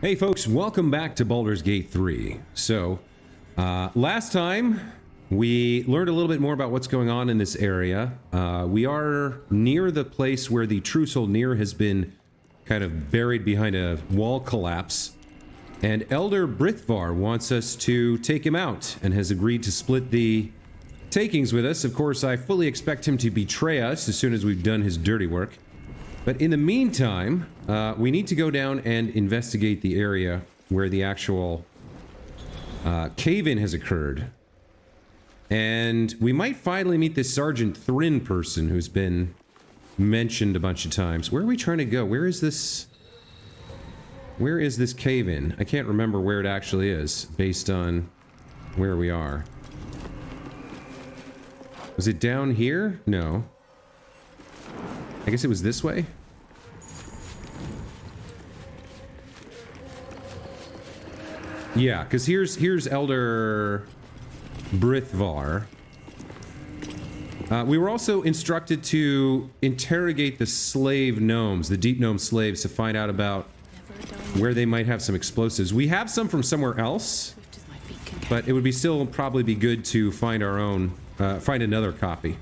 Hey folks, welcome back to Baldur's Gate 3. So, last time we learned a little bit more about what's going on in this area. We are near the place where the True Soul Near has been kind of buried behind a wall collapse. And Elder Brithvar wants us to take him out and has agreed to split the takings with us. Of course, I fully expect him to betray us as soon as we've done his dirty work. But in the meantime, we need to go down and investigate the area where the actual cave-in has occurred. And we might finally meet this Sergeant Thrin person who's been mentioned a bunch of times. Where are we trying to go? Where is this cave-in? I can't remember where it actually is, based on where we are. Was it down here? No. I guess it was this way? Yeah, because here's Elder Brithvar. We were also instructed to interrogate the slave gnomes, the deep gnome slaves, to find out about where they might have some explosives. We have some from somewhere else, but it would be still probably be good to find our own, find another copy.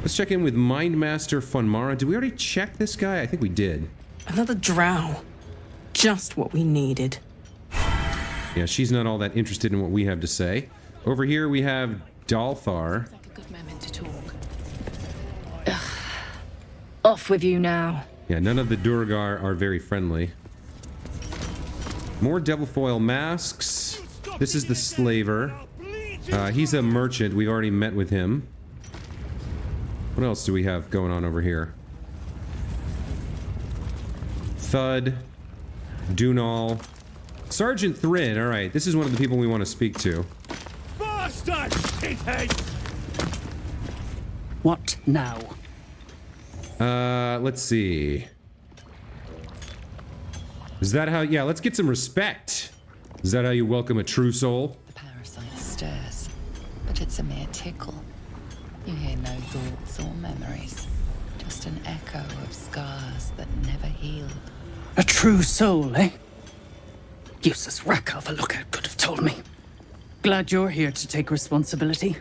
Let's check in with Mindmaster Funmara. Did we already check this guy? I think we did. Another drow. Just what we needed. Yeah, she's not all that interested in what we have to say. Over here we have Dalthar. Like a good moment to talk. Off with you now. Yeah, none of the Durgar are very friendly. More devil foil masks. This is the slaver. He's a merchant. We've already met with him. What else do we have going on over here? Thud. Dunal. Sergeant Thrin. Alright, this is one of the people we want to speak to. Faster, shithead! What now? Let's see. Is that how... Yeah, let's get some respect. Is that how you welcome a true soul? The parasite stirs, but it's a mere tickle. You hear no thoughts or memories, just an echo of scars that never healed. A true soul, eh? Useless Rackal, the lookout could have told me. Glad you're here to take responsibility.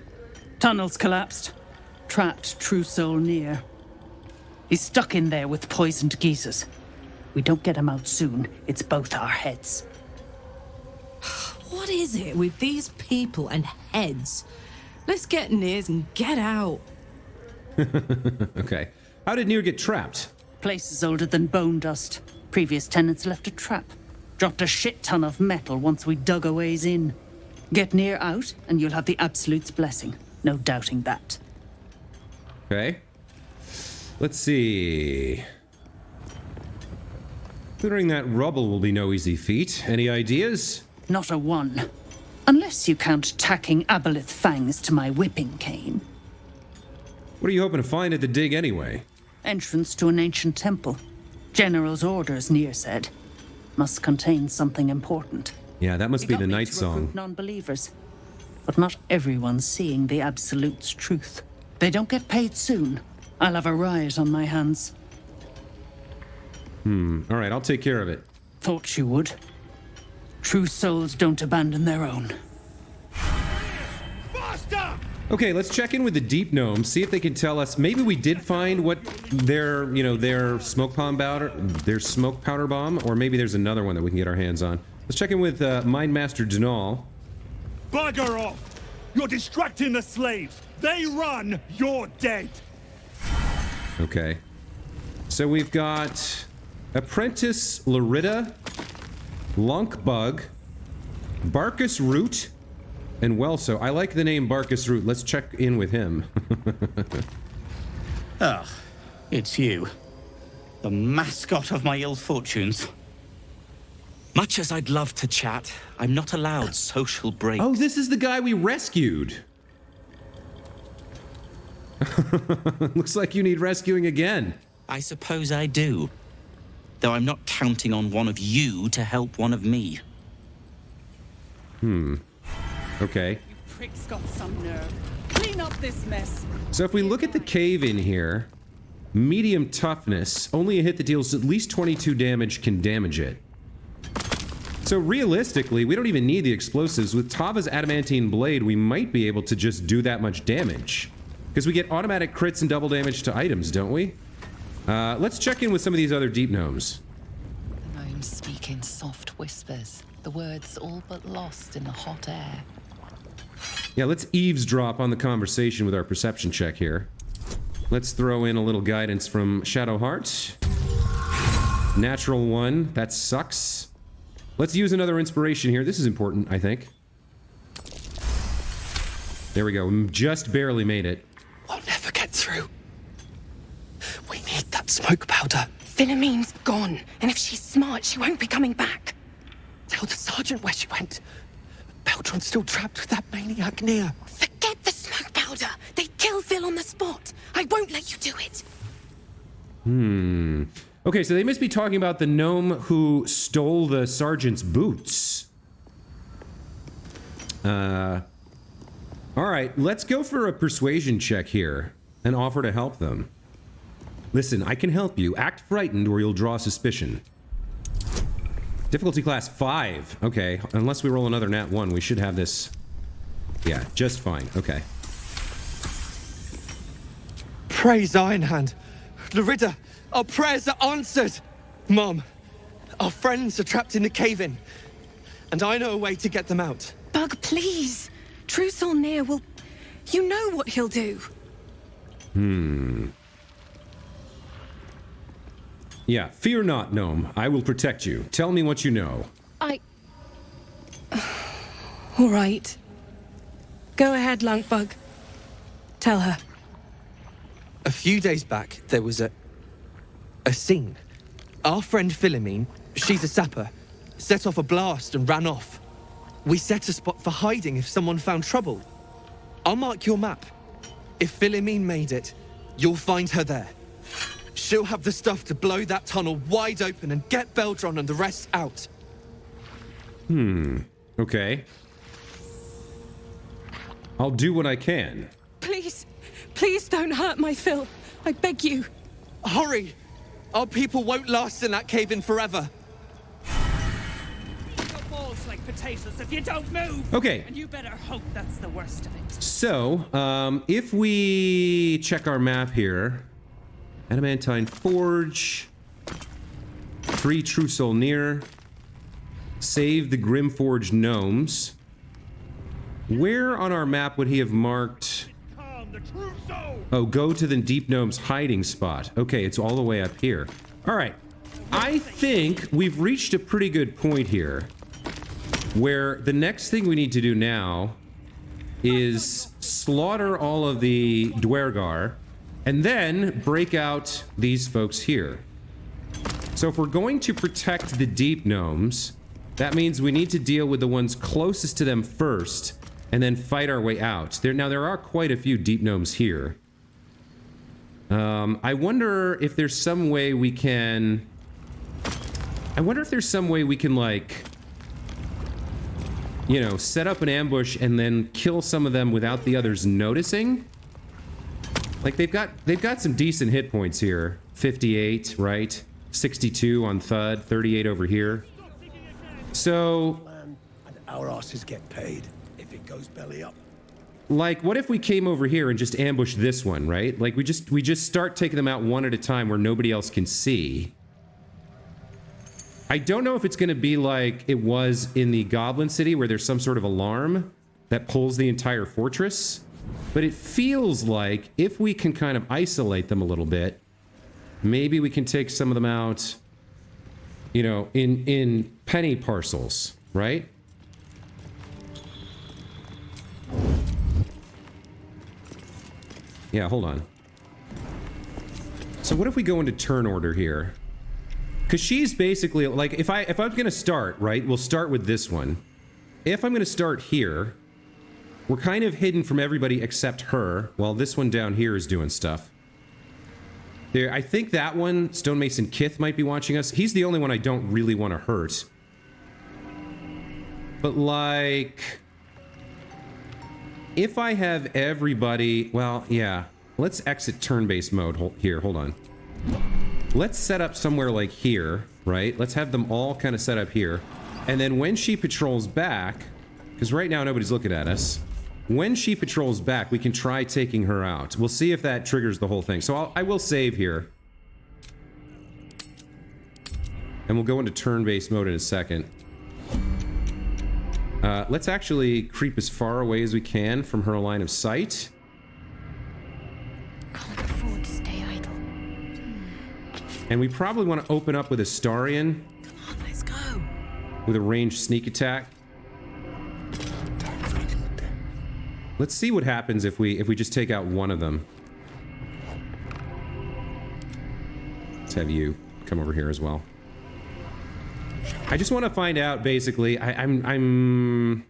Tunnels collapsed. Trapped true soul near. He's stuck in there with poisoned geezers. We don't get him out soon, it's both our heads. What is it with these people and heads? Let's get Nirs and get out. Okay. How did Nir get trapped? Place is older than bone dust. Previous tenants left a trap. Dropped a shit ton of metal once we dug a ways in. Get Nir out, and you'll have the Absolute's blessing. No doubting that. Okay. Let's see. Clearing that rubble will be no easy feat. Any ideas? Not a one. Unless you count tacking aboleth fangs to my whipping cane. What are you hoping to find at the dig anyway? Entrance to an ancient temple. General's orders, Nir said. Must contain something important. Yeah, that must be the night song. Recruit non-believers. But not everyone's seeing the Absolute's truth. They don't get paid soon. I'll have a riot on my hands. Alright, I'll take care of it. Thought you would. True souls don't abandon their own. Faster! Okay, let's check in with the deep gnomes, see if they can tell us. Maybe we did find what their smoke powder bomb, or maybe there's another one that we can get our hands on. Let's check in with Mindmaster Dunal. Bugger off! You're distracting the slaves! They run, you're dead! Okay. So we've got Apprentice Larita, Lunkbug, Barkus Root, and Welso. I like the name Barkus Root. Let's check in with him. Ah, it's you. The mascot of my ill fortunes. Much as I'd love to chat, I'm not allowed social breaks. Oh, this is the guy we rescued. Looks like you need rescuing again. I suppose I do. Though I'm not counting on one of you to help one of me. Okay. You pricks got some nerve. Clean up this mess. So if we look at the cave in here, medium toughness, only a hit that deals at least 22 damage can damage it. So realistically, we don't even need the explosives. With Tava's adamantine blade, we might be able to just do that much damage. Because we get automatic crits and double damage to items, don't we? Let's check in with some of these other deep gnomes. The gnomes speak in soft whispers, the words all but lost in the hot air. Yeah, let's eavesdrop on the conversation with our perception check here. Let's throw in a little guidance from Shadowheart. Natural 1, that sucks. Let's use another inspiration here. This is important, I think. There we go. We just barely made it. We'll never get through. We need that smoke powder. Philommene's gone, and if she's smart, she won't be coming back. Tell the sergeant where she went. Beltron's still trapped with that maniac near. Forget the smoke powder. They'd kill Phil on the spot. I won't let you do it. Okay, so they must be talking about the gnome who stole the sergeant's boots. Alright, let's go for a persuasion check here and offer to help them. Listen, I can help you. Act frightened or you'll draw suspicion. Difficulty class 5. Okay, unless we roll another nat 1, we should have this. Yeah, just fine. Okay. Praise Ironhand. Larida, our prayers are answered. Mom, our friends are trapped in the cave-in, and I know a way to get them out. Bug, please. True Solnir will... You know what he'll do. Yeah, fear not, gnome. I will protect you. Tell me what you know. All right. Go ahead, Lunkbug. Tell her. A few days back, there was a scene. Our friend Philomene, she's a sapper, set off a blast and ran off. We set a spot for hiding if someone found trouble. I'll mark your map. If Philomene made it, you'll find her there. She'll have the stuff to blow that tunnel wide open and get Beldron and the rest out. Okay. I'll do what I can. Please, please don't hurt my Phil. I beg you. Hurry! Our people won't last in that cave-in forever. Your balls like potatoes if you don't move. Okay. And you better hope that's the worst of it. So, if we check our map here, Adamantine Forge, free True Soul near, save the Grimforge gnomes. Where on our map would he have marked? Oh, go to the Deep Gnome's hiding spot. Okay, it's all the way up here. All right. I think we've reached a pretty good point here where the next thing we need to do now is slaughter all of the Dwergar and then break out these folks here. So if we're going to protect the Deep Gnomes, that means we need to deal with the ones closest to them first and then fight our way out. Now, there are quite a few Deep Gnomes here. I wonder if there's some way we can... like, you know, set up an ambush and then kill some of them without the others noticing. Like, they've got some decent hit points here. 58, right? 62 on Thud, 38 over here. So... and our asses get paid if it goes belly up. Like, what if we came over here and just ambushed this one, right? Like, we just start taking them out one at a time where nobody else can see. I don't know if it's going to be like it was in the Goblin City where there's some sort of alarm that pulls the entire fortress. But it feels like if we can kind of isolate them a little bit, maybe we can take some of them out, you know, in penny parcels, right? Yeah, hold on. So what if we go into turn order here? Because she's basically, like, if I'm going to start, right, we'll start with this one. If I'm going to start here, we're kind of hidden from everybody except her, while this one down here is doing stuff. There, I think that one, Stonemason Kith, might be watching us. He's the only one I don't really want to hurt. But, like... if I have everybody... well, yeah. Let's exit turn-based mode here. Hold on. Let's set up somewhere like here, right? Let's have them all kind of set up here. And then when she patrols back, because right now nobody's looking at us, when she patrols back, we can try taking her out. We'll see if that triggers the whole thing. So I will save here. And we'll go into turn-based mode in a second. Let's actually creep as far away as we can from her line of sight. Can't afford to stay idle. And we probably want to open up with Astarion. Come on, let's go. With a ranged sneak attack. Let's see what happens if we just take out one of them. Let's have you come over here as well. I just want to find out, basically. I don't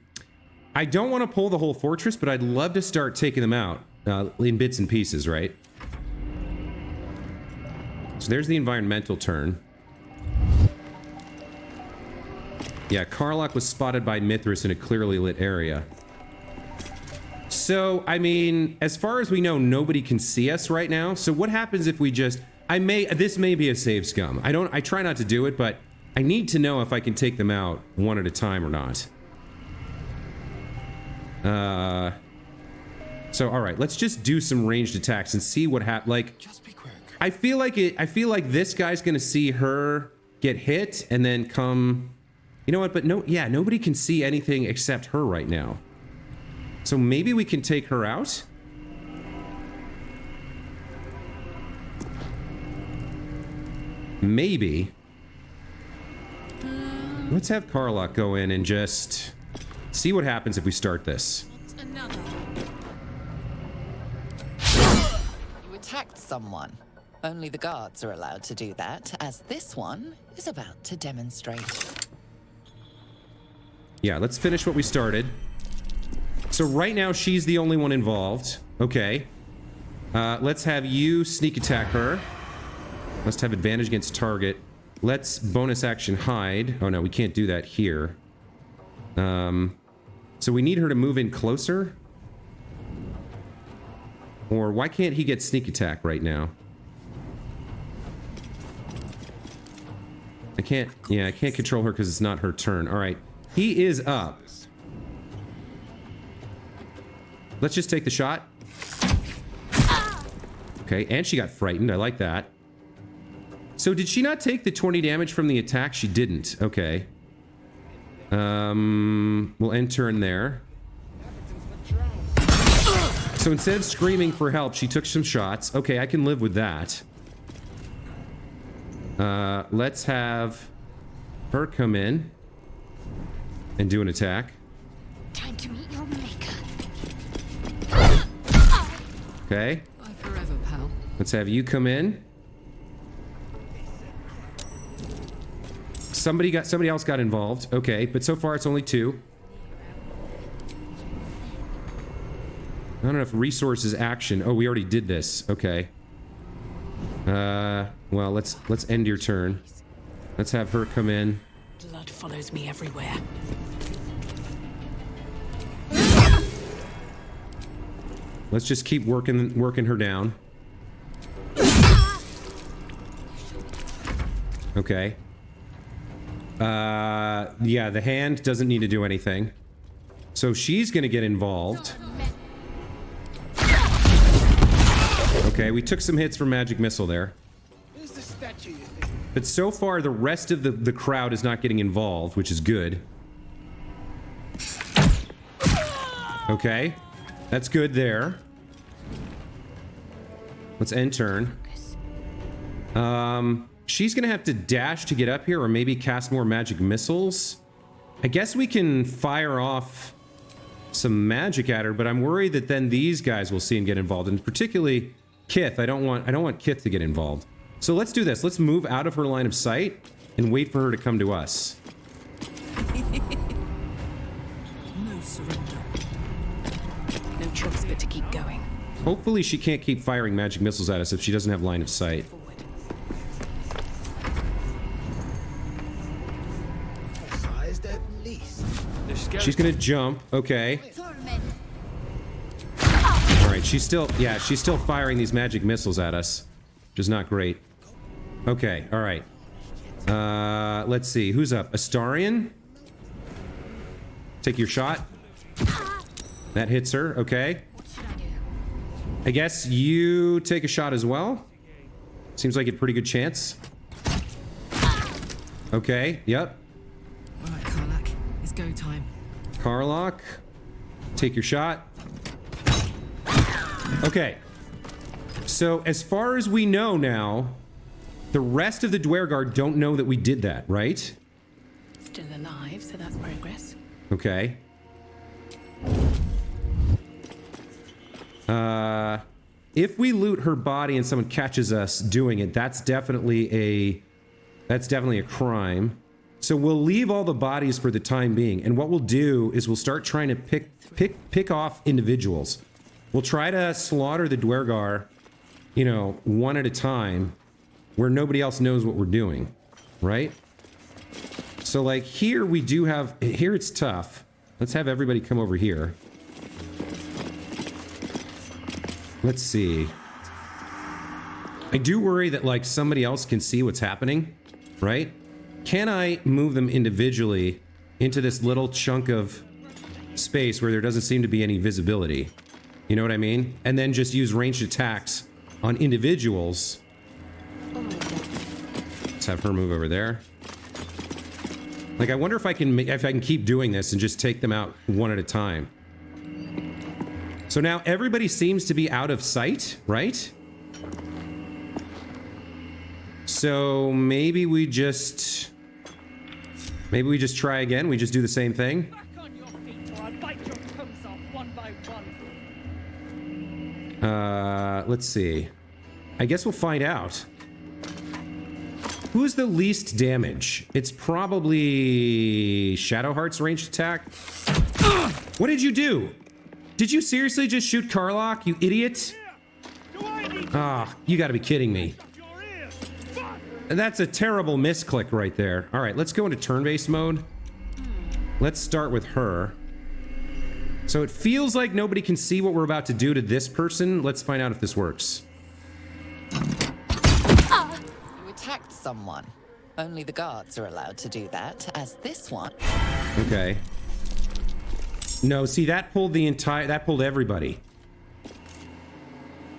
want to pull the whole fortress, but I'd love to start taking them out in bits and pieces, right? So there's the environmental turn. Yeah, Karlach was spotted by Mithras in a clearly lit area. So, I mean, as far as we know, nobody can see us right now. So what happens if we just... this may be a save scum. I try not to do it, but I need to know if I can take them out one at a time or not. So, all right, let's just do some ranged attacks and see what happens. Like, Just be quick. I feel like this guy's gonna see her get hit and then come... You know what? But no, yeah, nobody can see anything except her right now. So maybe we can take her out? Maybe. Let's have Karlach go in and just see what happens if we start this. Another. You attacked someone. Only the guards are allowed to do that, as this one is about to demonstrate. Yeah, let's finish what we started. So right now, she's the only one involved. Okay. Let's have you sneak attack her. Must have advantage against target. Let's bonus action hide. Oh no, we can't do that here. So we need her to move in closer? Or why can't he get sneak attack right now? I can't control her because it's not her turn. All right, he is up. Let's just take the shot. Okay, and she got frightened. I like that. So did she not take the 20 damage from the attack? She didn't. Okay. We'll end turn there. So instead of screaming for help, she took some shots. Okay, I can live with that. Let's have her come in and do an attack. Time to meet your maker. Okay. Bye forever, pal. Let's have you come in. Somebody else got involved. Okay, but so far it's only two. Not enough resources action. Oh, we already did this. Okay. Well, let's end your turn. Let's have her come in. Blood follows me everywhere. Let's just keep working her down. Okay. Yeah, the hand doesn't need to do anything. So she's gonna get involved. Okay, we took some hits from magic missile there. But so far, the rest of the crowd is not getting involved, which is good. Okay. That's good there. Let's end turn. She's gonna have to dash to get up here, or maybe cast more magic missiles. I guess we can fire off some magic at her, but I'm worried that then these guys will see and get involved, and particularly Kith. I don't want Kith to get involved. So let's do this. Let's move out of her line of sight and wait for her to come to us. No surrender. No choice but to keep going. Hopefully she can't keep firing magic missiles at us if she doesn't have line of sight. She's gonna jump. Okay. All right. She's still firing these magic missiles at us, which is not great. Okay. All right. Let's see. Who's up? Astarion? Take your shot. That hits her. Okay. I guess you take a shot as well. Seems like a pretty good chance. Okay. Yep. All right, Karlak. It's go time. Karlak, take your shot. Okay. So as far as we know now, the rest of the Dwergard don't know that we did that, right? Still alive, so that's progress. Okay. If we loot her body and someone catches us doing it, that's definitely a crime. So we'll leave all the bodies for the time being, and what we'll do is we'll start trying to pick off individuals. We'll try to slaughter the Dwergar, you know, one at a time, where nobody else knows what we're doing, right? So like here we do have, here it's tough. Let's have everybody come over here. Let's see. I do worry that like somebody else can see what's happening, right? Can I move them individually into this little chunk of space where there doesn't seem to be any visibility? You know what I mean? And then just use ranged attacks on individuals. Let's have her move over there. Like, I wonder if I can keep doing this and just take them out one at a time. So now everybody seems to be out of sight, right? So maybe we just try again. We just do the same thing. Back on your feet or I'll bite your toes off one by one. Let's see. I guess we'll find out. Who's the least damage? It's probably Shadowheart's ranged attack. What did you do? Did you seriously just shoot Karlak, you idiot? Ah, you gotta be kidding me. That's a terrible misclick right there. All right, let's go into turn-based mode. Let's start with her. So it feels like nobody can see what we're about to do to this person. Let's find out if this works. You attacked someone. Only the guards are allowed to do that, as this one. Okay. No, see, that pulled everybody.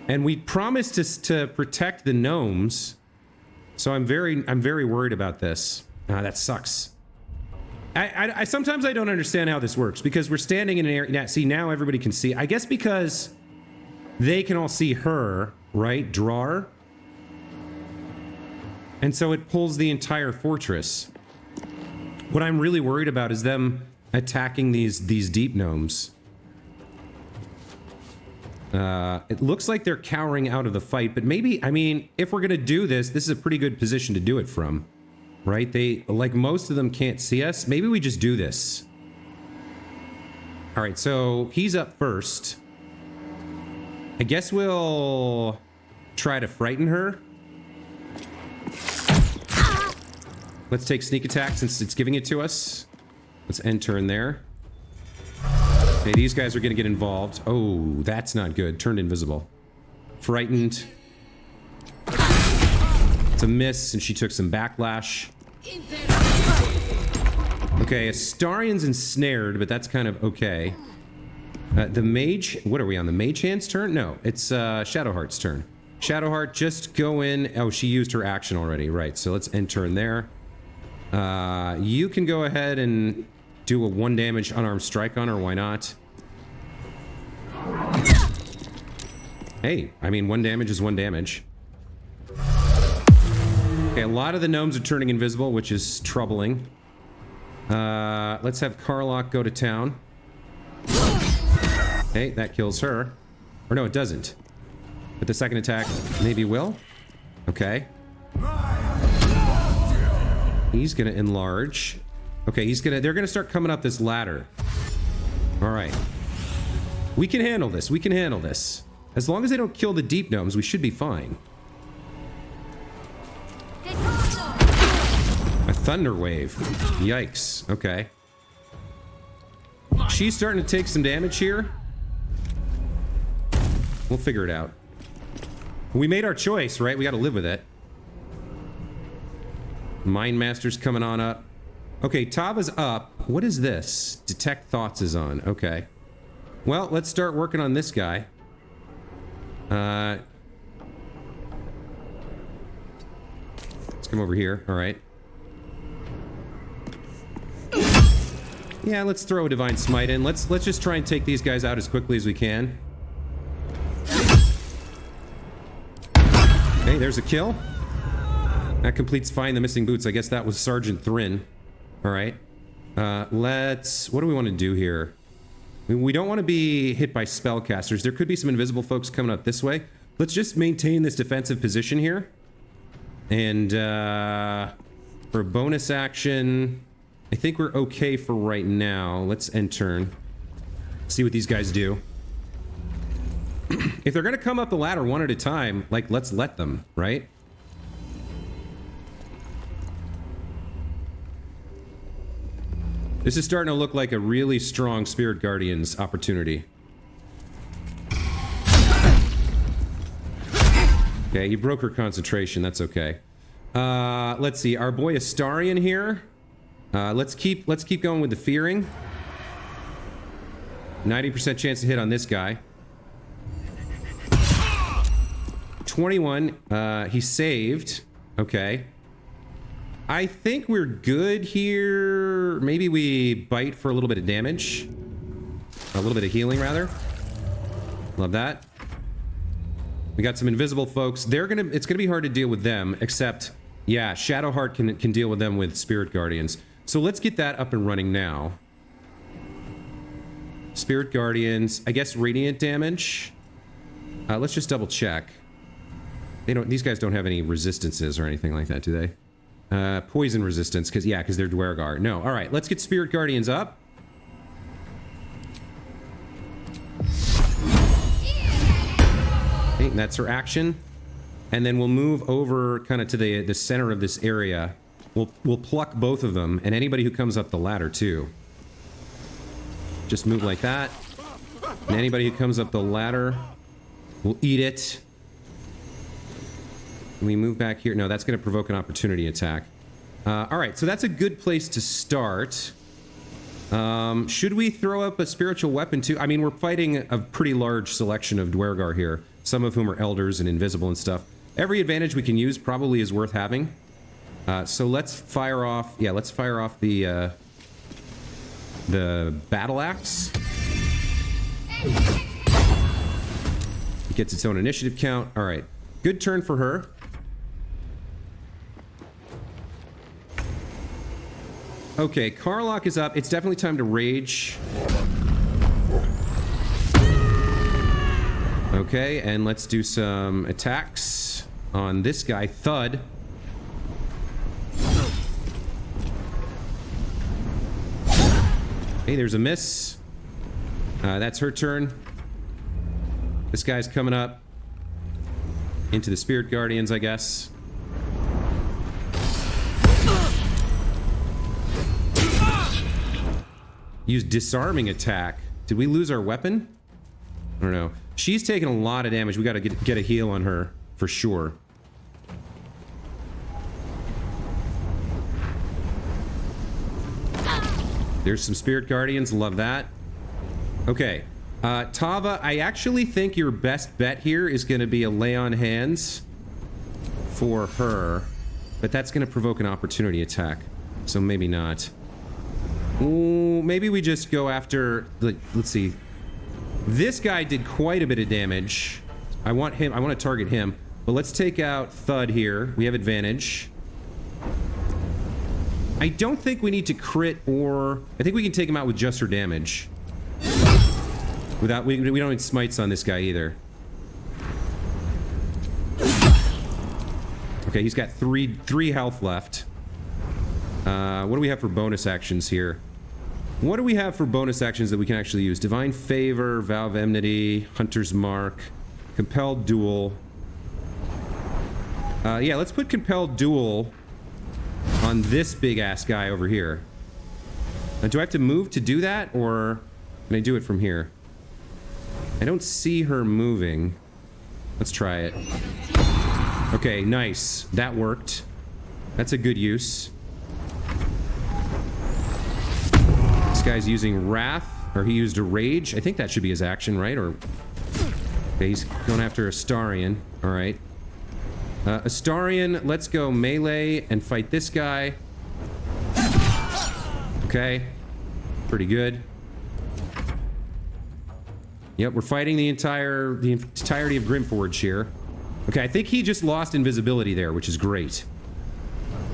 And we promised us to protect the gnomes. So I'm very worried about this. That sucks. I sometimes I don't understand how this works, because we're standing in an area. See, now everybody can see. I guess because they can all see her, right? Drawer. And so it pulls the entire fortress. What I'm really worried about is them attacking these deep gnomes. It looks like they're cowering out of the fight, but maybe, I mean, if we're gonna do this, this is a pretty good position to do it from, right? They, like, most of them can't see us. Maybe we just do this. All right, so he's up first. I guess we'll try to frighten her. Let's take sneak attack since it's giving it to us. Let's end turn there. Okay, these guys are gonna get involved. Oh, that's not good. Turned invisible. Frightened. It's a miss, and she took some backlash. Okay, Astarion's ensnared, but that's kind of okay. The mage, what are we on? The mage hand's turn? No, it's Shadowheart's turn. Shadowheart, just go in. Oh, she used her action already. Right, so let's end turn there. You can go ahead and do a 1 damage unarmed strike on her. Why not? Hey, I mean, 1 damage is 1 damage. Okay, a lot of the gnomes are turning invisible, which is troubling. Let's have Karlak go to town. Okay, that kills her. Or no, it doesn't. But the second attack maybe will. Okay. He's gonna enlarge. Okay, they're gonna start coming up this ladder. All right. We can handle this. We can handle this. As long as they don't kill the deep gnomes, we should be fine. A thunder wave. Yikes. Okay. She's starting to take some damage here. We'll figure it out. We made our choice, right? We got to live with it. Mind Master's coming on up. Okay, Tava's up. What is this? Detect thoughts is on. Okay. Well, let's start working on this guy. Let's come over here. All right. Yeah, let's throw a Divine Smite in. Let's just try and take these guys out as quickly as we can. Okay, there's a kill. That completes Find the Missing Boots. I guess that was Sergeant Thrin. All right. What do we want to do here? We don't want to be hit by spellcasters. There could be some invisible folks coming up this way. Let's just maintain this defensive position here. And for a bonus action, I think we're okay for right now. Let's end turn. See what these guys do. If they're going to come up the ladder one at a time, like, let's let them, right? This is starting to look like a really strong Spirit Guardians opportunity. Okay, he broke her concentration. That's okay. Let's see. Our boy Astarion here. Let's keep going with the fearing. 90% chance to hit on this guy. 21. He saved. Okay. I think we're good here. Maybe we bite for a little bit of damage. A little bit of healing, rather. Love that. We got some invisible folks. It's gonna be hard to deal with them, except, yeah, Shadowheart can deal with them with Spirit Guardians. So let's get that up and running now. Spirit Guardians, I guess Radiant damage. Let's just double check. These guys don't have any resistances or anything like that, do they? Poison resistance, because they're Dwergar. No, all right, let's get Spirit Guardians up. Okay, that's her action. And then we'll move over kind of to the center of this area. We'll pluck both of them, and anybody who comes up the ladder, too. Just move like that. And anybody who comes up the ladder, we'll eat it. Can we move back here? No, that's going to provoke an opportunity attack. All right, so that's a good place to start. Should we throw up a spiritual weapon too? I mean, we're fighting a pretty large selection of Dwergar here, some of whom are elders and invisible and stuff. Every advantage we can use probably is worth having. So let's fire off. Yeah, let's fire off the battle axe. It gets its own initiative count. All right, good turn for her. Okay, Karlach is up. It's definitely time to rage. Okay, and let's do some attacks on this guy, Thud. Hey, there's a miss. That's her turn. This guy's coming up into the Spirit Guardians, I guess. Use disarming attack. Did we lose our weapon? I don't know. She's taking a lot of damage. We gotta get a heal on her for sure. There's some Spirit Guardians. Love that. Okay. Tava, I actually think your best bet here is going to be a lay on hands for her. But that's going to provoke an opportunity attack. So maybe not. Ooh, maybe we just go after... Let's see. This guy did quite a bit of damage. I want to target him. But let's take out Thud here. We have advantage. I don't think we need to crit or... I think we can take him out with just her damage. Without... We don't need smites on this guy either. Okay, he's got three health left. What do we have for bonus actions here? What do we have for bonus actions that we can actually use? Divine Favor, Vow of Enmity, Hunter's Mark, Compelled Duel. Yeah, let's put Compelled Duel on this big-ass guy over here. Now, do I have to move to do that, or can I do it from here? I don't see her moving. Let's try it. Okay, nice. That worked. That's a good use. guy's using Wrath, or he used a Rage. I think that should be his action, right? Or okay, he's going after Astarion. All right. Astarion, let's go melee and fight this guy. Okay. Pretty good. Yep, we're fighting the entirety of Grimforge here. Okay, I think he just lost invisibility there, which is great.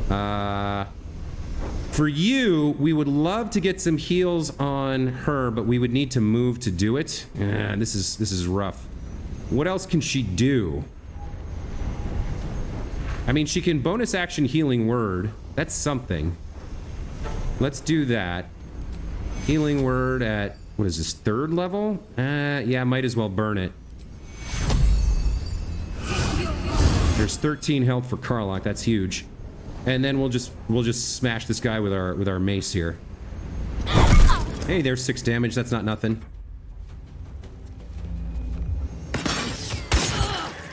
For you, we would love to get some heals on her, but we would need to move to do it. This is rough. What else can she do? I mean, she can bonus action healing word. That's something. Let's do that. Healing word at, what is this, 3rd level? Yeah, might as well burn it. There's 13 health for Karlach. That's huge. And then we'll just smash this guy with our mace here. Hey, there's 6 damage. That's not nothing.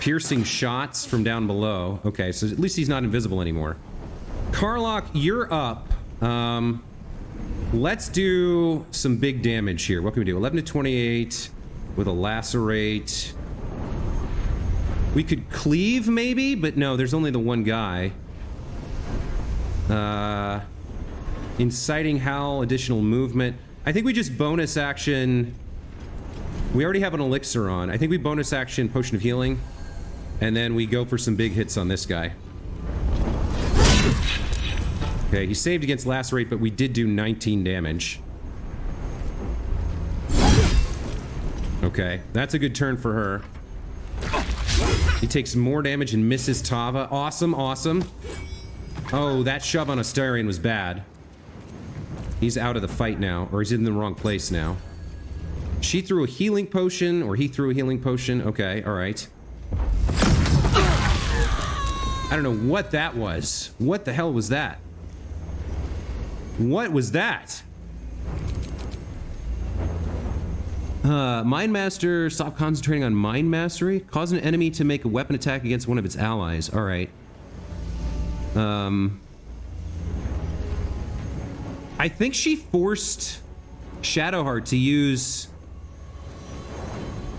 Piercing shots from down below. Okay, so at least he's not invisible anymore. Karlach, you're up. Let's do some big damage here. What can we do? 11 to 28 with a lacerate. We could cleave maybe, but no, there's only the one guy. Inciting Howl, additional movement. I think we just bonus action. We already have an elixir on. I think we bonus action Potion of Healing. And then we go for some big hits on this guy. Okay, he saved against lacerate, but we did do 19 damage. Okay, that's a good turn for her. He takes more damage and misses Tava. Awesome, awesome. Oh, that shove on Astarion was bad. He's out of the fight now, or he's in the wrong place now. She threw a healing potion, or he threw a healing potion. Okay, all right. I don't know what that was. What the hell was that? What was that? Mind Master, stop concentrating on Mind Mastery. Cause an enemy to make a weapon attack against one of its allies. All right. I think she forced Shadowheart to use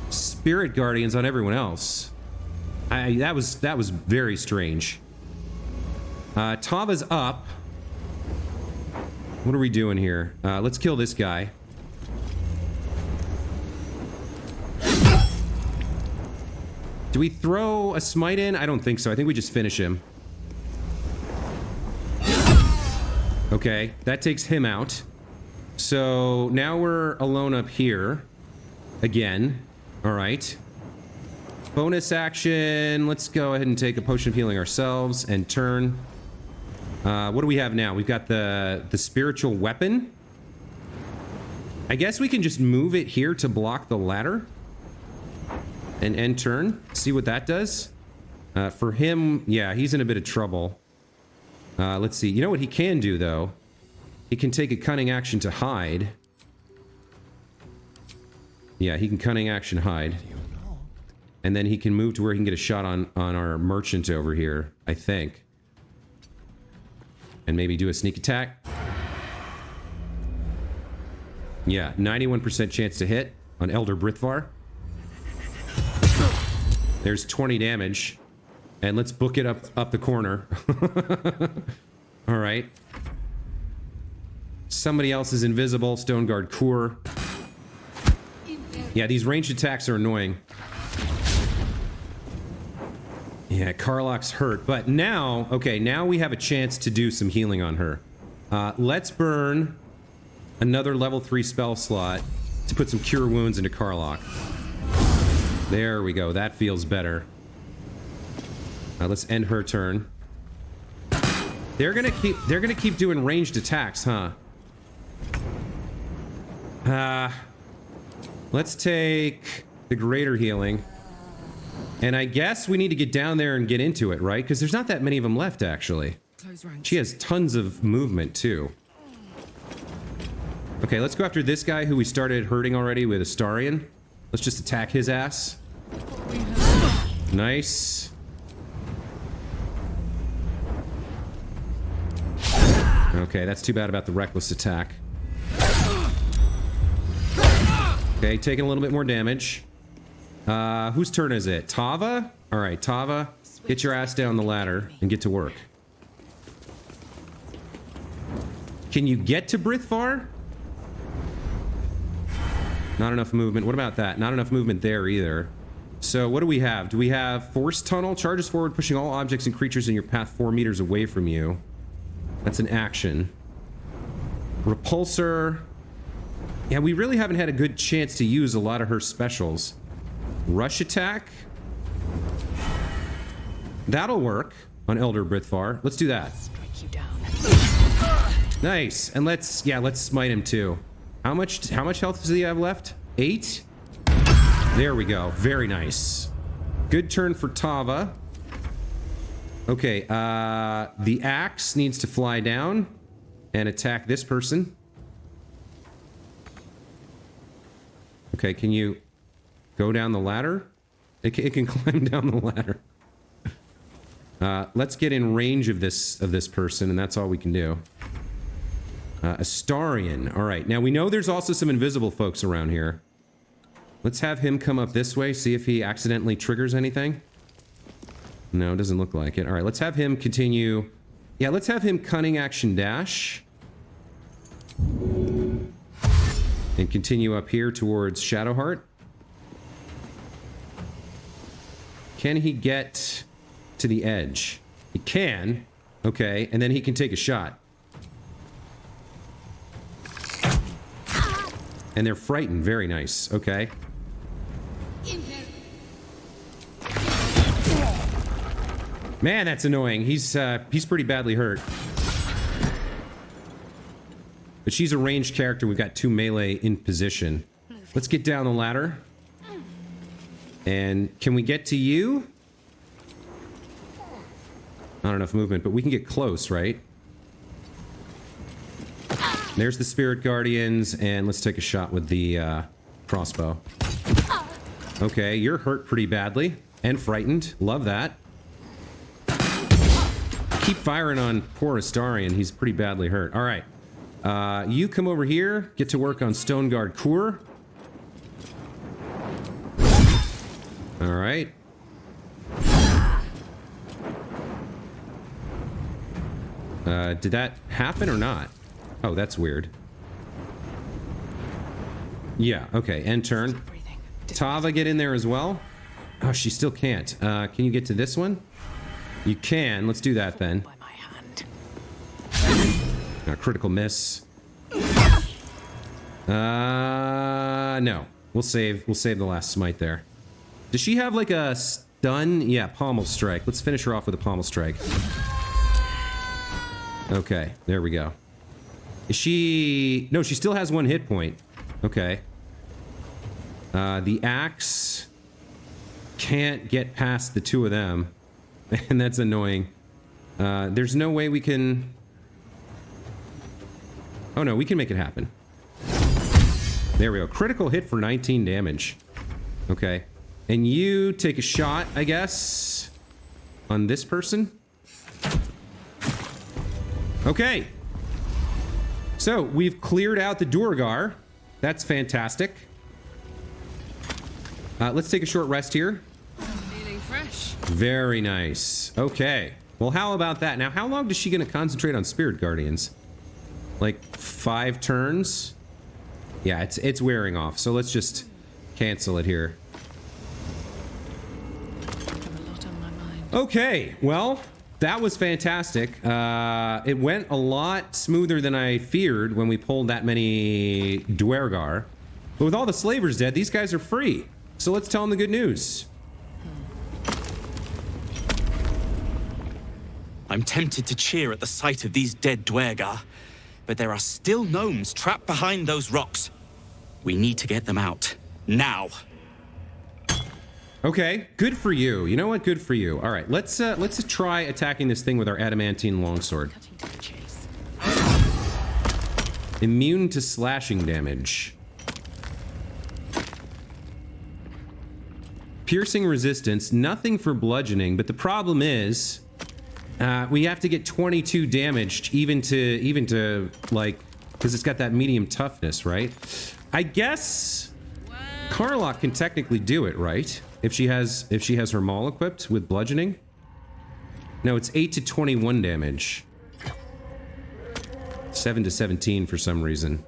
Spirit Guardians on everyone else. That was very strange. Tava's up. What are we doing here? Let's kill this guy. Do we throw a smite in? I don't think so. I think we just finish him. Okay, that takes him out. So now we're alone up here. Again. All right. Bonus action. Let's go ahead and take a potion of healing ourselves and turn. What do we have now? We've got the spiritual weapon. I guess we can just move it here to block the ladder. And end turn. See what that does. For him, yeah, he's in a bit of trouble. Let's see. You know what he can do, though? He can take a cunning action to hide. Yeah, he can cunning action hide. And then he can move to where he can get a shot on our merchant over here, I think. And maybe do a sneak attack. Yeah, 91% chance to hit on Elder Brithvar. There's 20 damage. And let's book it up the corner. All right. Somebody else is invisible. Stoneguard Kur. Yeah, these ranged attacks are annoying. Yeah, Karlach's hurt. But now, okay, now we have a chance to do some healing on her. Let's burn another level 3 spell slot to put some Cure Wounds into Karlach. There we go. That feels better. Let's end her turn. They're gonna keep doing ranged attacks, huh? Let's take the greater healing. And I guess we need to get down there and get into it, right? Because there's not that many of them left, actually. She has tons of movement, too. Okay, let's go after this guy who we started hurting already with Astarion. Let's just attack his ass. Nice. Okay, that's too bad about the reckless attack. Okay, taking a little bit more damage. Whose turn is it? Tava? All right, Tava, get your ass down the ladder and get to work. Can you get to Brithvar? Not enough movement. What about that? Not enough movement there either. So what do we have? Do we have Force Tunnel? Charges forward, pushing all objects and creatures in your path 4 meters away from you. That's an action. Repulsor. Yeah, we really haven't had a good chance to use a lot of her specials. Rush Attack. That'll work on Elder Brithvar. Let's do that. Strike you down. Nice. And let's smite him too. How much health does he have left? 8? There we go. Very nice. Good turn for Tava. Okay, the axe needs to fly down and attack this person. Okay, can you go down the ladder? It can climb down the ladder. Let's get in range of this person, and that's all we can do. Astarion. All right, now we know there's also some invisible folks around here. Let's have him come up this way, see if he accidentally triggers anything. No, doesn't look like it. All right, let's have him continue. Yeah, let's have him cunning action dash. And continue up here towards Shadowheart. Can he get to the edge? He can. Okay, and then he can take a shot. And they're frightened. Very nice. Okay. Man, that's annoying. He's pretty badly hurt. But she's a ranged character. We've got 2 melee in position. Let's get down the ladder. And can we get to you? Not enough movement, but we can get close, right? There's the Spirit Guardians, and let's take a shot with the crossbow. Okay, you're hurt pretty badly and frightened. Love that. Keep firing on poor Astarion. He's pretty badly hurt. All right. You come over here. Get to work on Stoneguard Kur. All right. Did that happen or not? Oh, that's weird. Yeah, okay. End turn. Tava, get in there as well. Oh, she still can't. Can you get to this one? You can. Let's do that then. Critical miss. No. We'll save the last smite there. Does she have like a stun? Yeah, pommel strike. Let's finish her off with a pommel strike. Okay, there we go. Is she... No, she still has 1 hit point. Okay. The axe can't get past the 2 of them. And that's annoying. There's no way we can... Oh no, we can make it happen. There we go. Critical hit for 19 damage. Okay. And you take a shot, I guess, on this person. Okay. So, we've cleared out the Duergar. That's fantastic. Let's take a short rest here. Feeling fresh. Very nice. Okay. Well, how about that? Now, how long is she going to concentrate on Spirit Guardians? Like 5 turns? Yeah, it's wearing off. So let's just cancel it here. Okay, well, that was fantastic. It went a lot smoother than I feared when we pulled that many Duergar. But with all the slavers dead, these guys are free. So let's tell them the good news. I'm tempted to cheer at the sight of these dead Duergar, but there are still gnomes trapped behind those rocks. We need to get them out. Now. Okay, good for you. You know what? Good for you. All right, let's try attacking this thing with our adamantine longsword. Immune to slashing damage. Piercing resistance, nothing for bludgeoning, but the problem is we have to get 22 damage even to like, because it's got that medium toughness, right? I guess Karlach can technically do it, right? If she has her maul equipped with bludgeoning. No, it's 8 to 21 damage. 7 to 17 for some reason.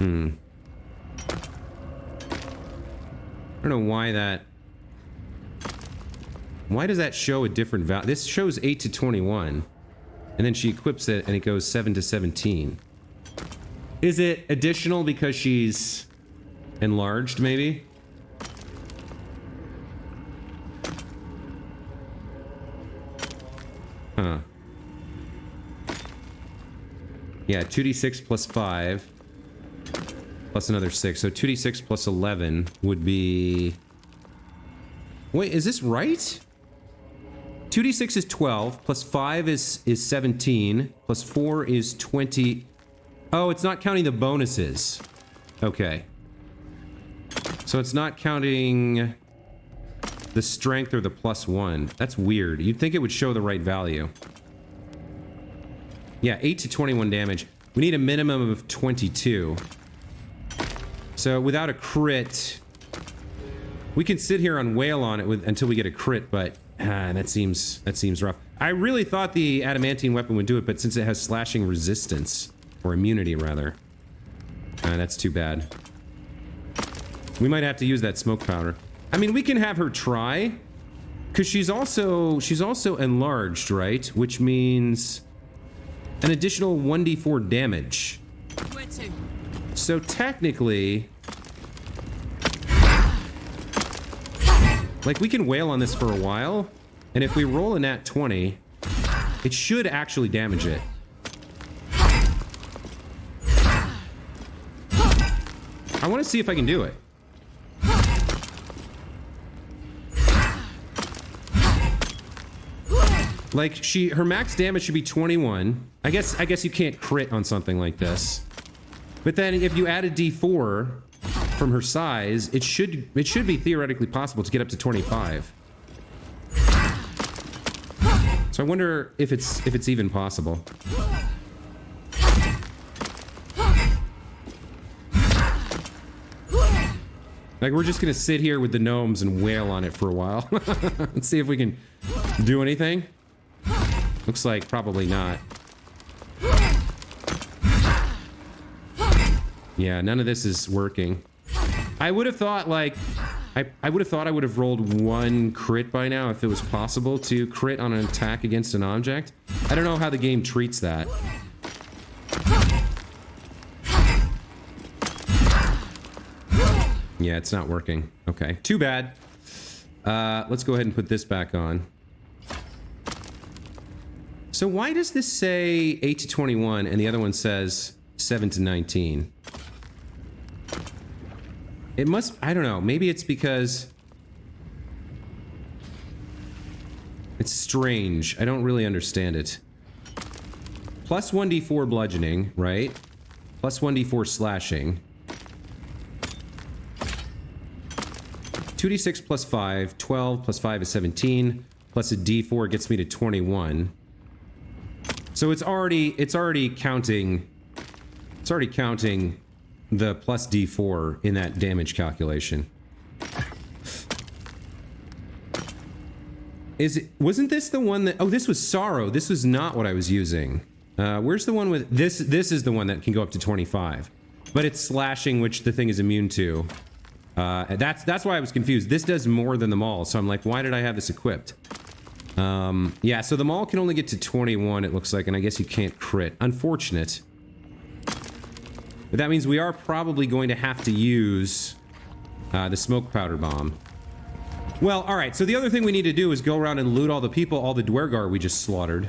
I don't know why that... Why does that show a different value? This shows 8 to 21. And then she equips it and it goes 7 to 17. Is it additional because she's enlarged, maybe? Huh. Yeah, 2d6 plus 5. Plus another 6. So 2d6 plus 11 would be... Wait, is this right? 2d6 is 12, plus 5 is 17, plus 4 is 20... Oh, it's not counting the bonuses. Okay. So it's not counting the strength or the plus 1. That's weird. You'd think it would show the right value. Yeah, 8 to 21 damage. We need a minimum of 22. So without a crit... We can sit here and wail on it until we get a crit, but that seems rough. I really thought the adamantine weapon would do it, but since it has slashing resistance, or immunity rather, that's too bad. We might have to use that smoke powder. I mean, we can have her try, because she's also enlarged, right? Which means an additional 1d4 damage. Where to? So technically, like, we can wail on this for a while, and if we roll a nat 20, it should actually damage it. I want to see if I can do it. Like, her max damage should be 21. I guess you can't crit on something like this. But then if you add a d4 from her size, it should be theoretically possible to get up to 25. So I wonder if it's even possible. Like, we're just gonna sit here with the gnomes and wail on it for a while. Let's see if we can do anything. Looks like probably not. Yeah, none of this is working. I would have thought, like, I would have thought I would have rolled one crit by now if it was possible to crit on an attack against an object. I don't know how the game treats that. Yeah, it's not working. Okay, too bad. Let's go ahead and put this back on. So why does this say 8 to 21 and the other one says 7 to 19? It must... I don't know. Maybe it's because... It's strange. I don't really understand it. Plus 1d4 bludgeoning, right? Plus 1d4 slashing. 2d6 plus 5. 12 plus 5 is 17. Plus a d4 gets me to 21. So it's already counting... It's already counting the plus d4 in that damage calculation. Wasn't this the one that... Oh, this was Sorrow. This was not what I was using. Where's the one with... This is the one that can go up to 25. But it's slashing, which the thing is immune to. That's why I was confused. This does more than the maul, so I'm like, why did I have this equipped? Yeah, so the maul can only get to 21, it looks like, and I guess you can't crit. Unfortunate. But that means we are probably going to have to use the smoke powder bomb. Well, alright, so the other thing we need to do is go around and loot all the people, all the Dwergar we just slaughtered.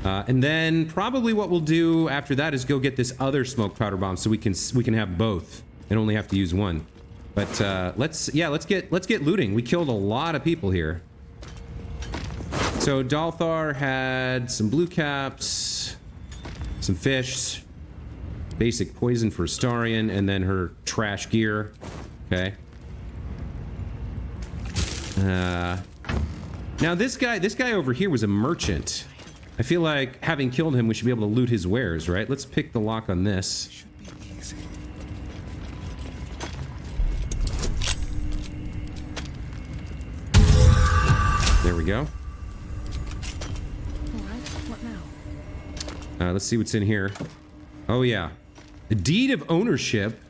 And then probably what we'll do after that is go get this other smoke powder bomb so we can have both and only have to use one. But let's get looting. We killed a lot of people here. So Dalthar had some blue caps, some fish, basic poison for Astarion, and then her trash gear. Okay. Now this guy over here was a merchant. I feel like having killed him, we should be able to loot his wares, right? Let's pick the lock on this. Should be easy. There we go. Alright, what now? Let's see what's in here. Oh yeah. A deed of ownership.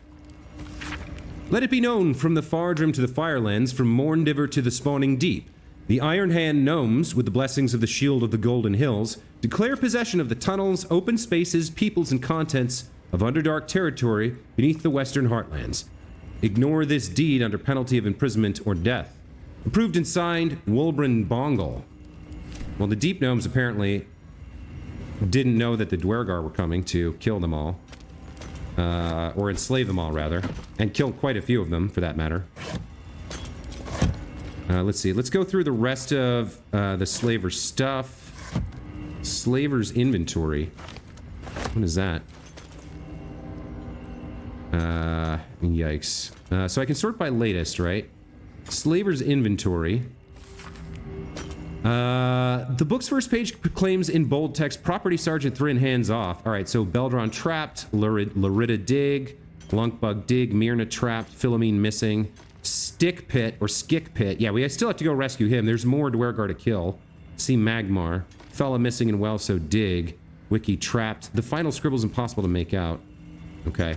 Let it be known from the Fardrim to the Firelands, from Morndiver to the Spawning Deep. The Iron Hand gnomes, with the blessings of the Shield of the Golden Hills, declare possession of the tunnels, open spaces, peoples, and contents of Underdark territory beneath the Western Heartlands. Ignore this deed under penalty of imprisonment or death. Approved and signed, Wolbrin Bongal. Well, the Deep Gnomes apparently didn't know that the Dwergar were coming to kill them all. Or enslave them all, rather. And kill quite a few of them, for that matter. Let's see. Let's go through the rest of the slaver stuff. Slaver's inventory. What is that? Yikes. So I can sort by latest, right? Slaver's inventory. The book's first page proclaims in bold text, Property Sergeant Thrin hands off. Alright, so Beldron trapped, Larita dig, Lunkbug dig, Myrna trapped, Philomene missing, Stick Pit, or Skick Pit. Yeah, we still have to go rescue him. There's more Dwergar to kill. See Magmar. Fella missing and well, so dig. Wiki trapped. The final scribble's impossible to make out. Okay.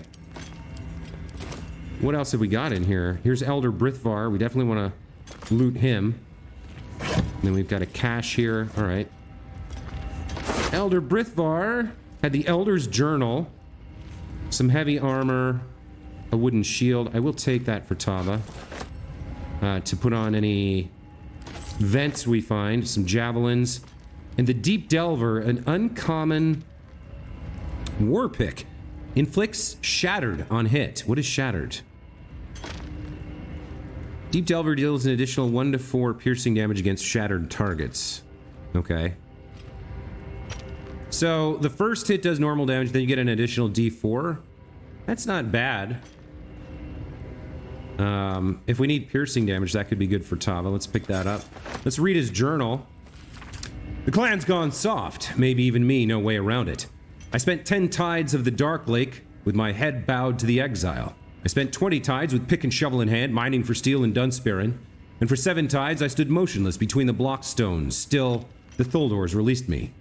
What else have we got in here? Here's Elder Brithvar. We definitely want to loot him. And then we've got a cache here. All right. Elder Brithvar had the Elder's Journal, some heavy armor, a wooden shield. I will take that for Tava. To put on any vents we find, some javelins. And the Deep Delver, an uncommon war pick. Inflicts shattered on hit. What is shattered? Deep Delver deals an additional 1 to 4 piercing damage against shattered targets. Okay. So the first hit does normal damage, then you get an additional D4. That's not bad. If we need piercing damage, that could be good for Tava. Let's pick that up. Let's read his journal. The clan's gone soft. Maybe even me, no way around it. I spent 10 tides of the Dark Lake with my head bowed to the exile. I spent 20 tides with pick and shovel in hand, mining for steel in Dunspirin. And for 7 tides, I stood motionless between the block stones. Still, the Tholdors released me.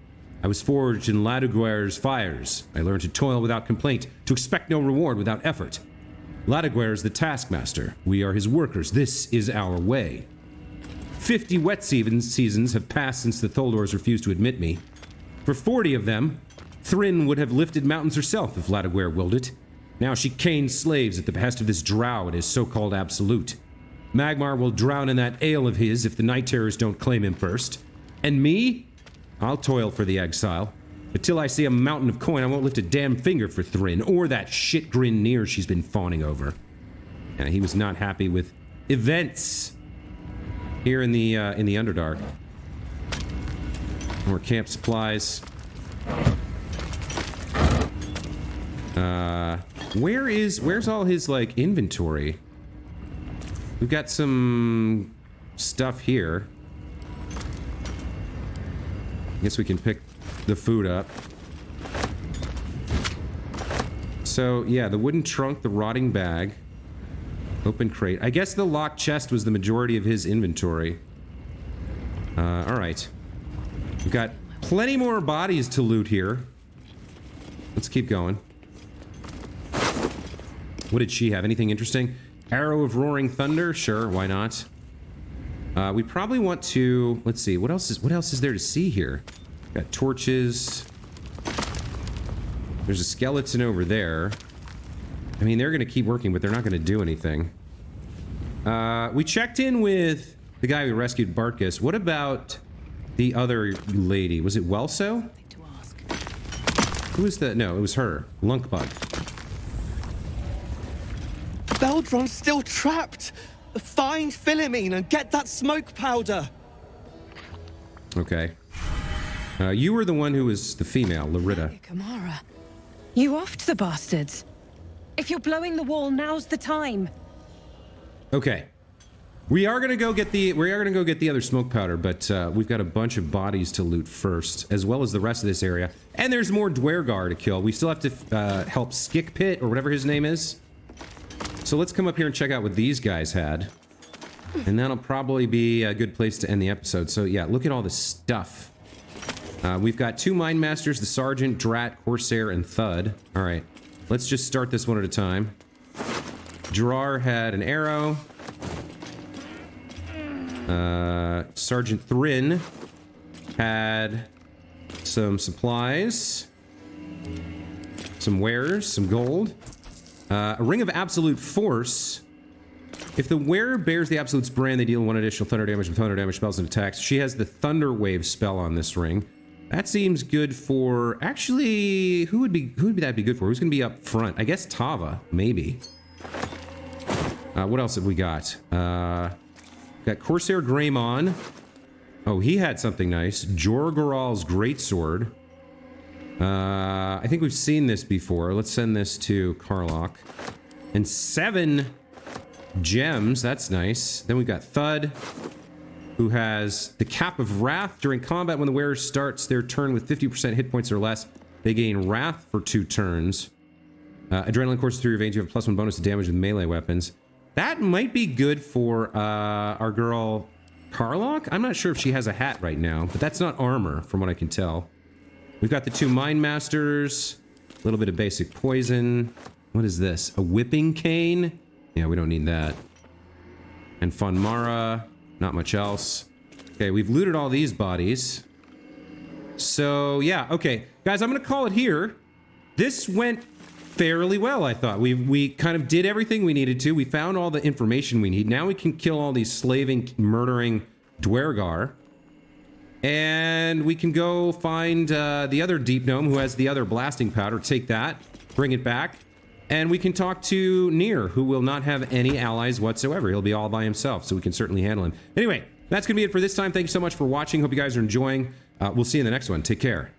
I was forged in Laduguerre's fires. I learned to toil without complaint, to expect no reward without effort. Laduguerre is the taskmaster. We are his workers. This is our way. 50 wet seasons have passed since the Tholdors refused to admit me. For 40 of them, Thrin would have lifted mountains herself if Laduguerre willed it. Now she canes slaves at the behest of this drow at his so-called absolute. Magmar will drown in that ale of his if the Night Terrors don't claim him first. And me? I'll toil for the exile. But till I see a mountain of coin, I won't lift a damn finger for Thrin, or that shit Grin she's been fawning over. Yeah, he was not happy with events here in the Underdark. More camp supplies. Where's all his, like, inventory? We've got some stuff here. I guess we can pick the food up. So, yeah, the wooden trunk, the rotting bag, open crate. I guess the locked chest was the majority of his inventory. Alright. We've got plenty more bodies to loot here. Let's keep going. What did she have? Anything interesting? Arrow of Roaring Thunder? Sure, why not? We probably want to... Let's see, what else is there to see here? Got torches. There's a skeleton over there. I mean, they're going to keep working, but they're not going to do anything. We checked in with the guy who rescued Barkus. What about the other lady? Was it Welso? Who was that? No, it was her. Lunkbug. Beldron's still trapped! Find Philomene and get that smoke powder! Okay. You were the one who was the female, Larita. Kamara, you offed the bastards. If you're blowing the wall, now's the time. Okay. We are gonna go get the other smoke powder, but we've got a bunch of bodies to loot first, as well as the rest of this area. And there's more Dwergar to kill. We still have to help Skickpit, or whatever his name is. So let's come up here and check out what these guys had. And that'll probably be a good place to end the episode. So yeah, look at all this stuff. We've got 2 Mine Masters, the Sergeant, Drat, Corsair, and Thud. Alright, let's just start this one at a time. Gerard had an arrow. Sergeant Thrin had some supplies, some wares, some gold, a Ring of Absolute Force. If the wearer bears the Absolute's brand, they deal 1 additional thunder damage and thunder damage spells and attacks. She has the Thunder Wave spell on this ring. That seems good for... Actually, who would that be good for? Who's going to be up front? I guess Tava, maybe. What else have we got? Got Corsair Greymon. Oh, he had something nice. Jorgoral's Greatsword. I think we've seen this before. Let's send this to Karlach. And 7 gems. That's nice. Then we've got Thud, who has the Cap of Wrath. During combat, when the wearer starts their turn with 50% hit points or less, they gain Wrath for 2 turns. Adrenaline courses through your veins. You have a +1 bonus to damage with melee weapons. That might be good for our girl Karlach. I'm not sure if she has a hat right now, but that's not armor from what I can tell. We've got the 2 Mine Masters, a little bit of basic poison. What is this? A whipping cane? Yeah, we don't need that. And Fonmara, not much else. Okay, we've looted all these bodies. So yeah, okay. Guys, I'm gonna call it here. This went fairly well, I thought. We kind of did everything we needed to. We found all the information we need. Now we can kill all these slaving, murdering Dwergar. And we can go find the other Deep Gnome who has the other blasting powder. Take that, bring it back. And we can talk to Nier, who will not have any allies whatsoever. He'll be all by himself, so we can certainly handle him. Anyway, that's going to be it for this time. Thank you so much for watching. Hope you guys are enjoying. We'll see you in the next one. Take care.